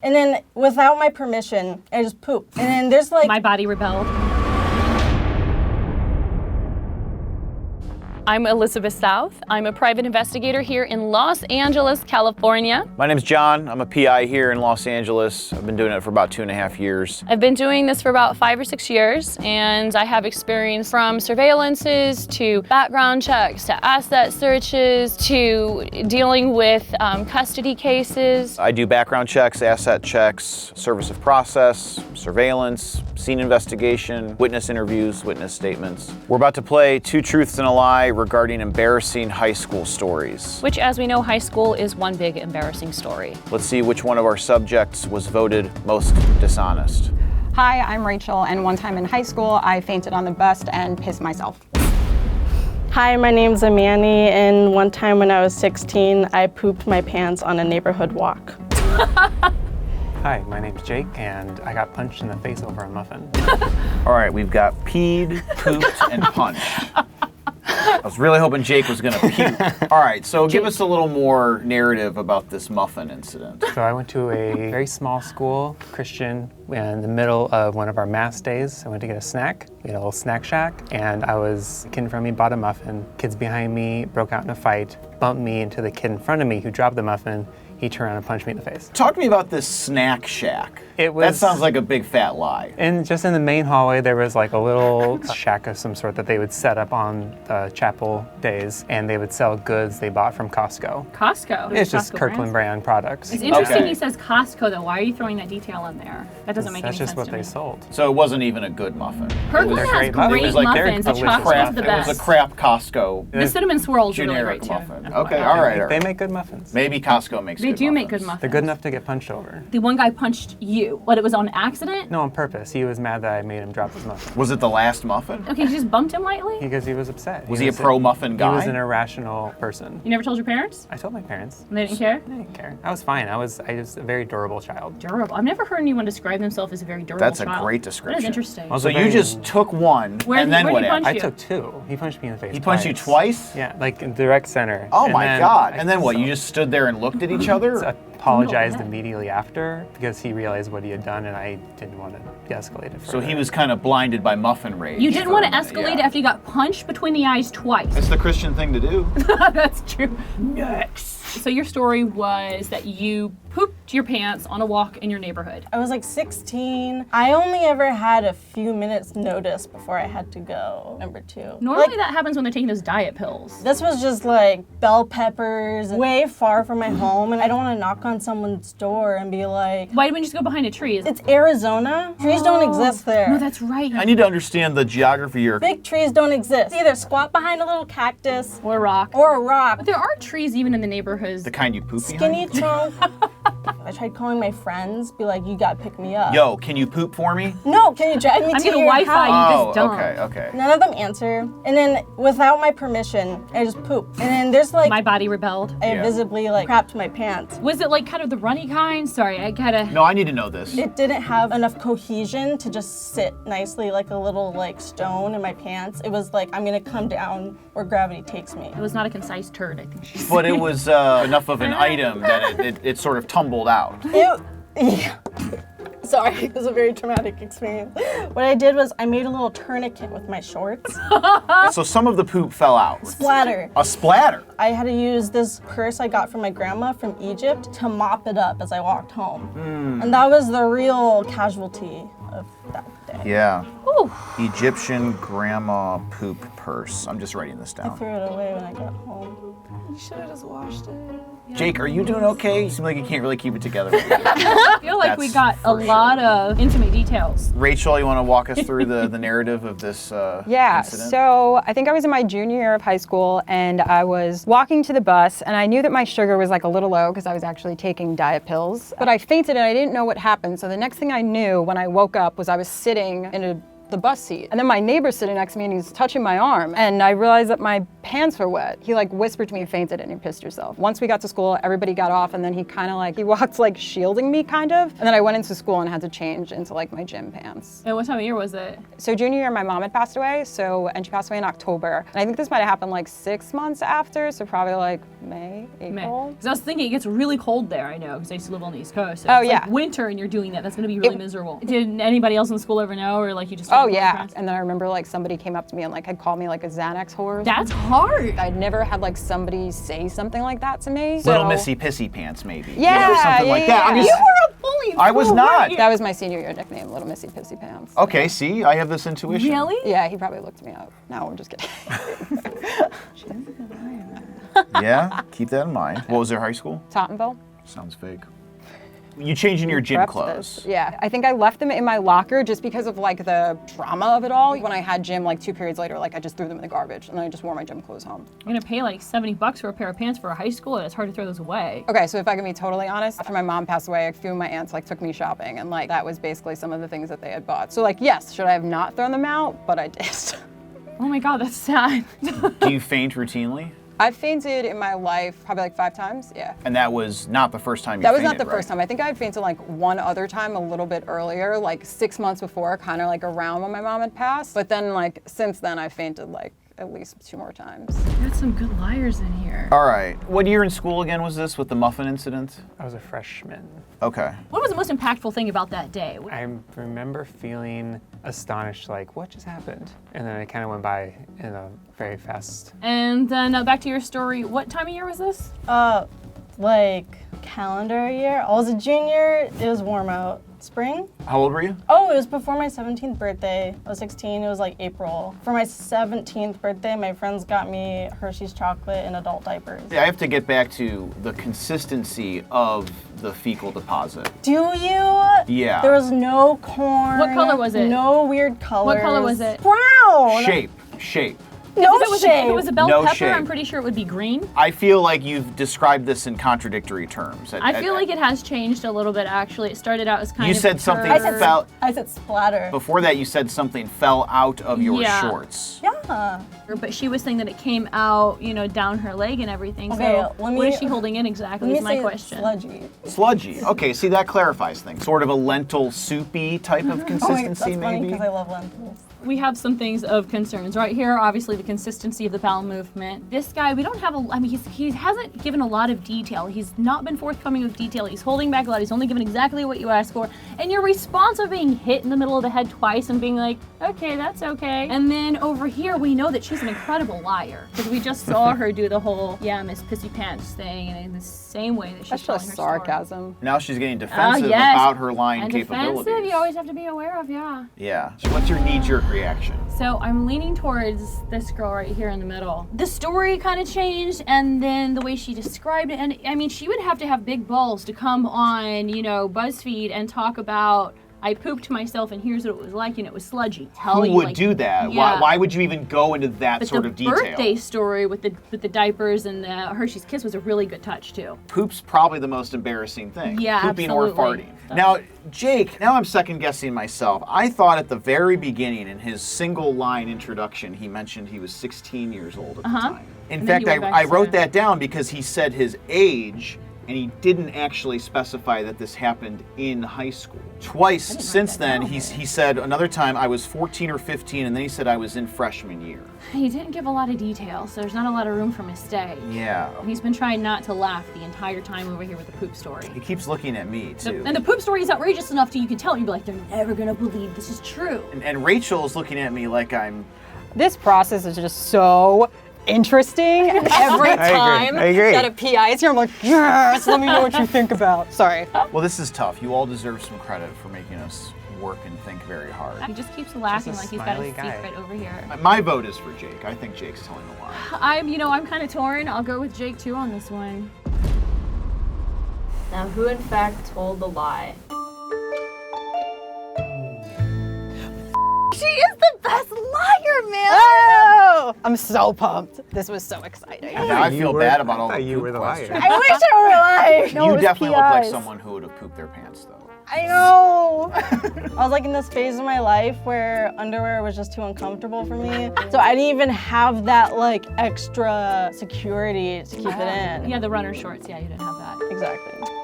And then, without my permission, I just pooped. And then there's like... My body rebelled. I'm Elizabeth South. I'm a private investigator here in Los Angeles, California. My name's John. I'm a PI here in Los Angeles. I've been doing it for about 2.5 years. I've been doing this for about 5 or 6 years, and I have experience from surveillances to background checks to asset searches to dealing with custody cases. I do background checks, asset checks, service of process, surveillance, scene investigation, witness interviews, witness statements. We're about to play Two Truths and a Lie regarding embarrassing high school stories. Which, as we know, high school is one big embarrassing story. Let's see which one of our subjects was voted most dishonest. Hi, I'm Rachel, and one time in high school, I fainted on the bus and pissed myself. Hi, my name's Amani, and one time when I was 16, I pooped my pants on a neighborhood walk. Hi, my name's Jake, and I got punched in the face over a muffin. All right, we've got peed, pooped, and punched. I was really hoping Jake was gonna puke. All right, so give us a little more narrative about this muffin incident. So I went to a very small school, Christian, in the middle of one of our mass days. I went to get a snack. We had a little snack shack, and a kid in front of me bought a muffin. Kids behind me broke out in a fight, bumped me into the kid in front of me who dropped the muffin. He turned around and punched me in the face. Talk to me about this snack shack. That sounds like a big fat lie. And just in the main hallway, there was like a little shack of some sort that they would set up on chapel days, and they would sell goods they bought from Costco. Costco? It's just Kirkland brand products. It's interesting Okay. He says Costco, though. Why are you throwing that detail in there? That doesn't make any sense. That's just what to they me. sold. So it wasn't even a good muffin. Kirkland They're has great muffins. great It was like muffins. The delicious chocolate's the It best. was a crap Costco The cinnamon swirl's really generic great, too. muffin. Okay, all right. They make good muffins. Maybe Costco makes They good do make muffins. good muffins. They're good enough to get punched over. The one guy punched you. What, it was on accident? No, on purpose. He was mad that I made him drop his muffin. Was it the last muffin? Okay, you just bumped him lightly? Because he was upset. Was he a pro-muffin guy? He was an irrational person. You never told your parents? I told my parents. And they didn't care? I didn't care. I was fine. I was a very durable child. Durable. I've never heard anyone describe themselves as a very durable That's a child. great That description. is interesting. Also So you very- just took one, Where and did- then where what did he punch happened? I you? took two. He punched me in the face. He punched you twice? Yeah, like in direct center. Oh And my then God. I And then what, you just stood there and looked at each other? apologized No way. immediately after because he realized what he had done and I didn't want to de-escalate it further. So he was kind of blinded by muffin rage. You didn't for want a to minute, escalate yeah. after you got punched between the eyes twice. It's the Christian thing to do. That's true. Next. So your story was that you pooped your pants on a walk in your neighborhood. I was like 16. I only ever had a few minutes notice before I had to go. Number 2. Normally that happens when they're taking those diet pills. This was just like bell peppers, way far from my home, and I don't want to knock on someone's door and be like, Why didn't you just go behind a tree? it's Arizona. Trees don't exist there. No, that's right. I need to understand the geography here. Big trees don't exist. Either squat behind a little cactus Or a rock. or a rock. But there are trees even in the neighborhoods. The kind you poop Skinny behind? trunk. I tried calling my friends, be like, you gotta pick me up. Yo, can you poop for me? No, can you drive me I'm to getting your Wi-Fi. house? You Oh, just don't. okay. None of them answer. And then without my permission, I just pooped. And then there's like, My body rebelled. I Yeah. visibly like crapped my pants. Was it like kind of the runny kind? Sorry, I gotta... No, I need to know this. It didn't have enough cohesion to just sit nicely like a little like stone in my pants. It was like, I'm gonna come down where gravity takes me. It was not a concise turd, I think she said. But it was enough of an item that it sort of tumbled out. Yeah. Sorry, it was a very traumatic experience. What I did was I made a little tourniquet with my shorts. So some of the poop fell out. Splatter. A splatter. I had to use this purse I got from my grandma from Egypt to mop it up as I walked home. And that was the real casualty of that day. Yeah. Ooh. Egyptian grandma poop purse. I'm just writing this I down. threw it away when I got home. You should have just washed it. Jake, are you doing okay? You seem like you can't really keep it together. I feel like we got That's a for lot of intimate details. Rachel, you want to walk us through the narrative of this Yeah, incident? so I think I was in my junior year of high school and I was walking to the bus and I knew that my sugar was like a little low because I was actually taking diet pills. But I fainted and I didn't know what happened. So the next thing I knew when I woke up was I was sitting in a the bus seat. And then my neighbor's sitting next to me and he's touching my arm. And I realized that my pants were wet. He like whispered to me, "You fainted and you pissed yourself." Once we got to school, everybody got off and then he kind of like, he walked like shielding me kind of. And then I went into school and had to change into like my gym pants. And what time of year was it? So junior year, my mom had passed away. And she passed away in October. And I think this might have happened like 6 months after. So probably like May, April. Because I was thinking it gets really cold there, I know, because I used to live on the East Coast. So Oh, it's yeah. like winter and you're doing that. That's going to be really miserable. Did anybody else in the school ever know, or like you just? Oh yeah. And then I remember like somebody came up to me and like had called me like a Xanax whore. That's hard. I'd never had like somebody say something like that to me. Little So- Missy Pissy Pants, maybe. Yeah, Or something like that. yeah. I'm just- You were a bully. in I was school, not. weren't you? That was my senior year nickname, Little Missy Pissy Pants. Okay, see, I have this intuition. Really? Yeah, he probably looked me up. No, I'm just kidding. Yeah, keep that in mind. What was their high school? Tottenville. Sounds fake. You changing your gym Prepped clothes. this. Yeah, I think I left them in my locker just because of like the drama of it all. When I had gym like 2 periods later, like I just threw them in the garbage and then I just wore my gym clothes home. You're gonna pay like $70 for a pair of pants for a high school, and it's hard to throw those away. Okay, so if I can be totally honest, after my mom passed away, a few of my aunts like took me shopping and like that was basically some of the things that they had bought. So like, yes, should I have not thrown them out? But I did. Oh my God, that's sad. Do you faint routinely? I've fainted in my life probably like 5 times, yeah. And that was not the first time you That was fainted, not the first right? time. I think I had fainted like one other time a little bit earlier, like 6 months before, kind of like around when my mom had passed. But then like since then I fainted like at least 2 more times. Got some good liars in here. All right. What year in school again was this with the muffin incident? I was a freshman. Okay. What was the most impactful thing about that day? I remember feeling astonished, like, what just happened? And then it kind of went by in a very fast. And then back to your story. What time of year was this? Like calendar year. I was a junior. It was warm out. Spring? How old were you? Oh, it was before my 17th birthday. I was 16. It was like April. For my 17th birthday, my friends got me Hershey's chocolate and adult diapers. I have to get back to the consistency of the fecal deposit. Do you? Yeah. There was no corn. What color was it? No weird colors. What color was it? Brown. Shape. No If it shape. was a bell No pepper, shape. I'm pretty sure it would be green. I feel like you've described this in contradictory terms. I feel like it has changed a little bit, actually. It started out as kind You of said something curved. fell. I said splatter. Before that, you said something fell out of your Yeah. shorts. Yeah. But she was saying that it came out, you know, down her leg and everything. Okay, So let what me- is she holding in exactly Let me is my say question. sludgy. Sludgy. Okay, see, that clarifies things. Sort of a lentil soupy type of Oh my, consistency, that's funny maybe? because I love lentils. We have some things of concerns right here. Obviously, the consistency of the bowel movement. This guy, we don't have a. I mean, he hasn't given a lot of detail. He's not been forthcoming with detail. He's holding back a lot. He's only given exactly what you asked for. And your response of being hit in the middle of the head twice and being like, okay, that's okay. And then over here, we know that she's an incredible liar because we just saw her do the whole Miss Pissy Pants thing, and in the same way that she's That's telling just her story. sarcasm. Now she's getting defensive Yes. about her lying And capabilities. defensive, you always have to be aware of, yeah. Yeah. So what's your knee-jerk reaction? So I'm leaning towards this girl right here in the middle. The story kind of changed, and then the way she described it, and I mean, she would have to have big balls to come on, you know, BuzzFeed and talk about, I pooped myself and here's what it was like, and it was sludgy. Who would do that? Yeah. Why would you even go into that But sort the of detail? birthday story with the diapers and the Hershey's Kiss was a really good touch too. Poop's probably the most embarrassing thing. Yeah, Pooping absolutely. or farting. Now, Jake, now I'm second guessing myself. I thought at the very beginning in his single line introduction, he mentioned he was 16 years old at the time. In And then fact, you went back I to- wrote that down because he said his age, and he didn't actually specify that this happened in high school. Twice since then, he said another time I was 14 or 15, and then he said I was in freshman year. He didn't give a lot of details, so there's not a lot of room for mistake. Yeah. He's been trying not to laugh the entire time over here with the poop story. He keeps looking at me, too. And the poop story is outrageous enough to you can tell it, you'd be like, they're never gonna believe this is true. And Rachel is looking at me like I'm... This process is just so interesting. Every time I agree. that a P.I. is here, I'm like, yes, let me know what you think about. Sorry. Well, this is tough. You all deserve some credit for making us work and think very hard. He just keeps laughing Just a like he's got a smiley guy. secret over here. My vote is for Jake. I think Jake's telling a lie. I'm kind of torn. I'll go with Jake too on this one. Now, who in fact told the lie? She is the best liar, man! Oh, I'm so pumped. This was so exciting. Now I feel bad about all I the thought you poop were the questions. liar. I wish I were lying. No, it You was definitely look like P.I.s. someone who would have pooped their pants, though. I know. I was like in this phase of my life where underwear was just too uncomfortable for me. So I didn't even have that like extra security to keep it in. Yeah, the runner shorts. Yeah, you didn't have that. Exactly.